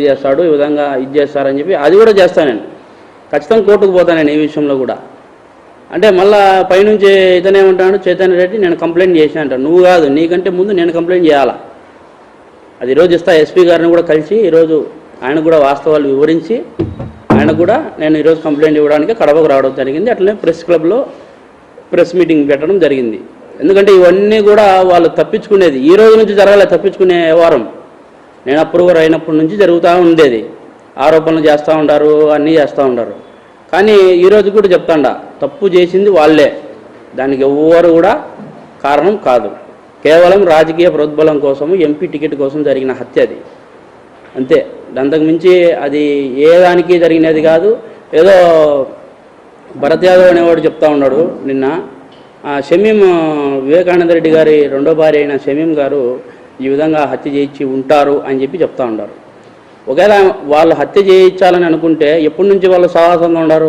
చేస్తాడు, ఈ విధంగా ఇది చేస్తారని చెప్పి అది కూడా చేస్తాను నేను. ఖచ్చితంగా కోర్టుకు పోతాను నేను ఈ విషయంలో కూడా. అంటే మళ్ళా పైనుంచి ఇతనేమంటాడు, చైతన్య రెడ్డి నేను కంప్లైంట్ చేసిన అంటాను. నువ్వు కాదు, నీకంటే ముందు నేను కంప్లైంట్ చేయాలా. అది ఈరోజు ఇస్తా. ఎస్పీ గారిని కూడా కలిసి ఈరోజు ఆయన కూడా వాస్తవాలు వివరించి ఆయన కూడా నేను ఈరోజు కంప్లైంట్ ఇవ్వడానికి కడపకు రావడం జరిగింది. అట్లనే ప్రెస్ క్లబ్లో ప్రెస్ మీటింగ్ పెట్టడం జరిగింది. ఎందుకంటే ఇవన్నీ కూడా వాళ్ళు తప్పించుకునేది ఈ రోజు నుంచి జరగాలి. తప్పించుకునే వ్యవహారం నేను అప్రూవర్ అయినప్పటి నుంచి జరుగుతూ ఉండేది. ఆరోపణలు చేస్తూ ఉంటారు, అన్నీ చేస్తూ ఉంటారు. కానీ ఈరోజు కూడా చెప్తాండా, తప్పు చేసింది వాళ్ళే, దానికి ఎవ్వరు కూడా కారణం కాదు. కేవలం రాజకీయ ప్రోద్బలం కోసము, ఎంపీ టికెట్ కోసం జరిగిన హత్య అది, అంతే. అంతకు మించి అది ఏ దానికి జరిగినది కాదు. ఏదో భరత్ యాదవ్ అనేవాడు చెప్తా ఉన్నాడు నిన్న, షమీం వివేకానంద రెడ్డి గారి రెండో భార్య అయిన షమీం గారు ఈ విధంగా హత్య చేయించి ఉంటారు అని చెప్పి చెప్తా ఉన్నారు. ఒకవేళ వాళ్ళు హత్య చేయించాలని అనుకుంటే ఎప్పటి నుంచి వాళ్ళు సాహసంగా ఉన్నారు?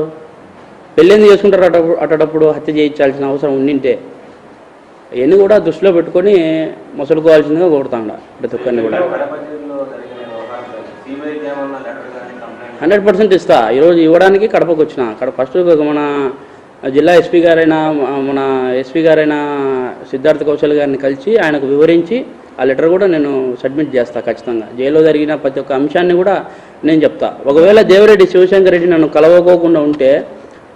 పెళ్ళింది చేసుకుంటారు అటప్పుడు హత్య చేయించాల్సిన అవసరం ఉండింటే. ఇవన్నీ కూడా దృష్టిలో పెట్టుకొని మసులుకోవాల్సిందిగా కోరుతాండ ప్రతి ఒక్కరిని కూడా. 100% ఇస్తా. ఈరోజు ఇవ్వడానికి కడపకు వచ్చిన. ఫస్ట్ మన జిల్లా ఎస్పీ గారైన సిద్ధార్థ కౌశల్ గారిని కలిసి ఆయనకు వివరించి ఆ లెటర్ కూడా నేను సబ్మిట్ చేస్తా. ఖచ్చితంగా జైల్లో జరిగిన ప్రతి ఒక్క అంశాన్ని కూడా నేను చెప్తా. ఒకవేళ దేవిరెడ్డి శివశంకర్ రెడ్డి నన్ను కలవకోకుండా ఉంటే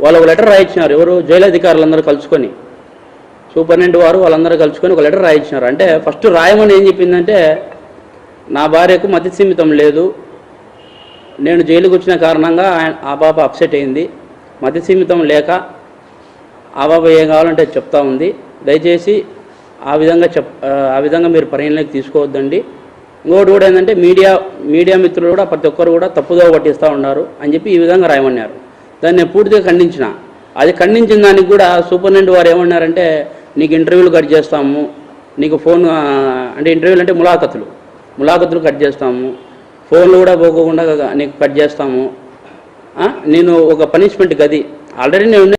వాళ్ళు ఒక లెటర్ రాయించినారు. ఎవరు? జైలు అధికారులందరూ కలుసుకొని, సూపరింటెండెంట్ వారు వాళ్ళందరూ కలుసుకొని ఒక లెటర్ రాయించినారు. అంటే ఫస్ట్ రాయమని ఏం చెప్పిందంటే, నా భార్యకు మతి సీమితం లేదు, నేను జైలుకు వచ్చిన కారణంగా ఆ పాప అప్సెట్ అయింది, మతి సీమితం లేక ఆ పాప ఏం కావాలంటే చెప్తా ఉంది, దయచేసి ఆ విధంగా మీరు పరిగణలోకి తీసుకోవద్దండి. ఇంకోటి కూడా ఏంటంటే మీడియా మిత్రులు కూడా ప్రతి ఒక్కరు కూడా తప్పుదోవ పట్టిస్తూ ఉన్నారు అని చెప్పి ఈ విధంగా రాయమన్నారు. దాన్ని నేను పూర్తిగా ఖండించిన. అది ఖండించిన దానికి కూడా సూపరింటెండెంట్ వారు ఏమన్నారంటే, నీకు ఇంటర్వ్యూలు కట్ చేస్తాము, నీకు ఫోన్ అంటే ఇంటర్వ్యూలు అంటే ములాఖతులు కట్ చేస్తాము, ఫోన్లు కూడా పోకోకుండా నీకు కట్ చేస్తాము, నేను ఒక పనిష్మెంట్ గది ఆల్రెడీ నేను